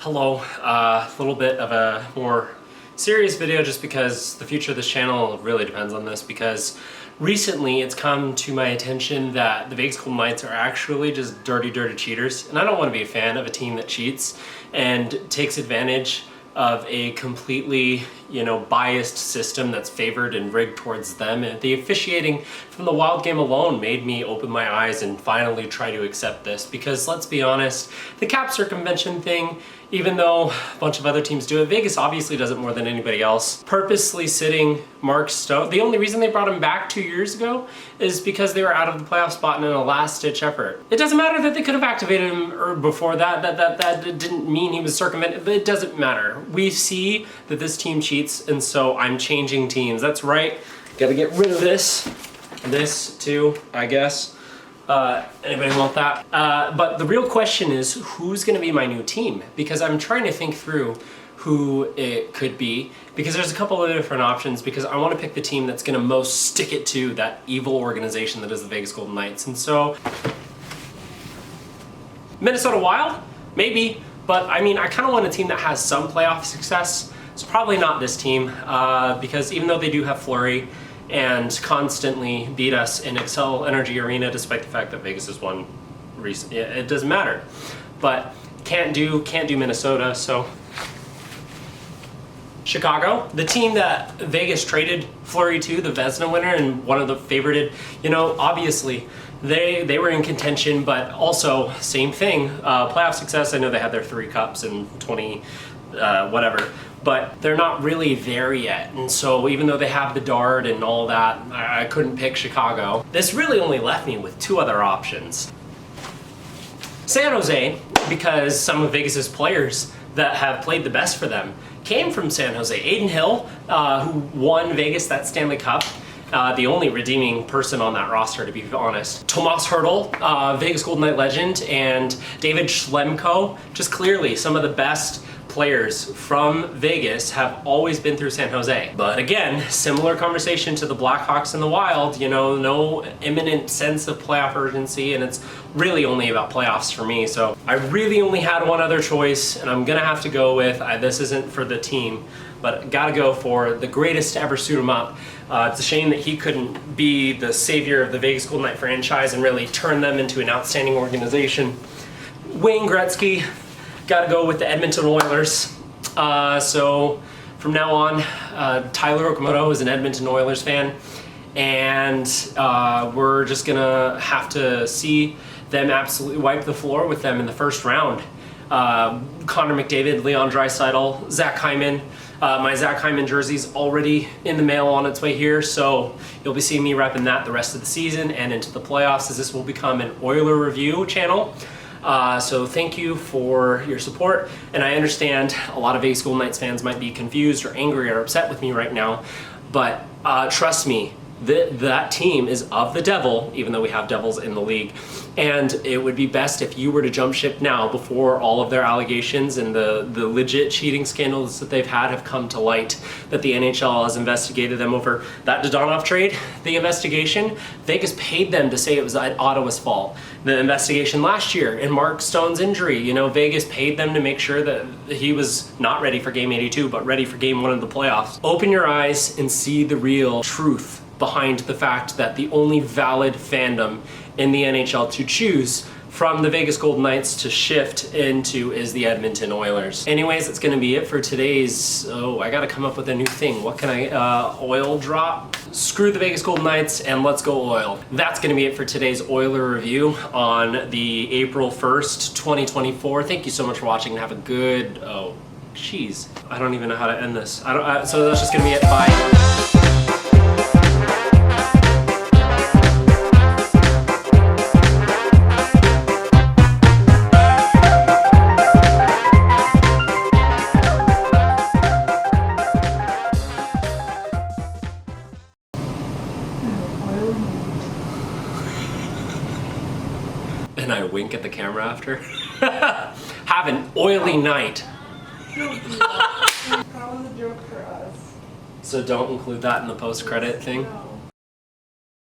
Hello, a little bit of a more serious video just because the future of this channel really depends on this, because recently it's come to my attention that the Vegas Golden Knights are actually just dirty cheaters, and I don't want to be a fan of a team that cheats and takes advantage of a completely, biased system that's favored and rigged towards them. And the officiating from the Wild game alone made me open my eyes and finally try to accept this, because let's be honest, the cap circumvention thing, even though a bunch of other teams do it, Vegas obviously does it more than anybody else. Purposely sitting Mark Stone, the only reason they brought him back 2 years ago is because they were out of the playoff spot in a last-ditch effort. It doesn't matter that they could have activated him before that. That didn't mean he was circumvented, but it doesn't matter. We see that this team cheats, and so I'm changing teams. That's right. Gotta get rid of this too, I guess. Anybody want that? But the real question is, who's gonna be my new team? Because I'm trying to think through who it could be, because there's a couple of different options, because I want to pick the team that's gonna most stick it to that evil organization that is the Vegas Golden Knights. And so, Minnesota Wild? Maybe, but I mean, I kind of want a team that has some playoff success. It's probably not this team, because even though they do have Fleury and constantly beat us in Xcel Energy Arena, despite the fact that Vegas has won recently, it doesn't matter. But can't do Minnesota. So Chicago, the team that Vegas traded Fleury to, the Vezina winner and one of the favorited, obviously they were in contention, but also same thing, playoff success. I know they had their 3 cups in 20 whatever, but they're not really there yet. And so even though they have Bedard and all that, I couldn't pick Chicago. This really only left me with 2 other options. San Jose, because some of Vegas's players that have played the best for them came from San Jose. Adin Hill, who won Vegas that Stanley Cup, the only redeeming person on that roster, to be honest. Tomas Hertl, Vegas Golden Knight legend, and David Schlemko, just clearly some of the best players from Vegas have always been through San Jose. But again, similar conversation to the Blackhawks and the Wild, no imminent sense of playoff urgency, and it's really only about playoffs for me. So I really only had one other choice, and I'm gonna have to go with, this isn't for the team, but gotta go for the greatest to ever suit him up. It's a shame that he couldn't be the savior of the Vegas Golden Knight franchise and really turn them into an outstanding organization. Wayne Gretzky. Got to go with the Edmonton Oilers. So from now on, Tyler Okamoto is an Edmonton Oilers fan, and we're just gonna have to see them absolutely wipe the floor with them in the first round. Connor McDavid, Leon Draisaitl, Zach Hyman. My Zach Hyman jersey's already in the mail on its way here, so you'll be seeing me repping that the rest of the season and into the playoffs, as this will become an Oiler review channel. So thank you for your support, and I understand a lot of Vegas Golden Knights fans might be confused or angry or upset with me right now, but trust me, that team is of the devil, even though we have devils in the league, and it would be best if you were to jump ship now before all of their allegations and the legit cheating scandals that they've had have come to light, that the NHL has investigated them over that Dadonov trade. The investigation, Vegas paid them to say it was Ottawa's fault. The investigation last year in Mark Stone's injury, Vegas paid them to make sure that he was not ready for Game 82, but ready for Game 1 of the playoffs. Open your eyes and see the real truth behind the fact that the only valid fandom in the NHL to choose from the Vegas Golden Knights to shift into is the Edmonton Oilers. Anyways, that's gonna be it for today's, I gotta come up with a new thing. What can I, oil drop? Screw the Vegas Golden Knights and let's go oil. That's gonna be it for today's Oiler review on the April 1st, 2024. Thank you so much for watching and have a good, I don't even know how to end this. So that's just gonna be it, bye. And I wink at the camera after. Have an oily night. Don't do that. That was a joke for us. So don't include that in the post-credit thing? No.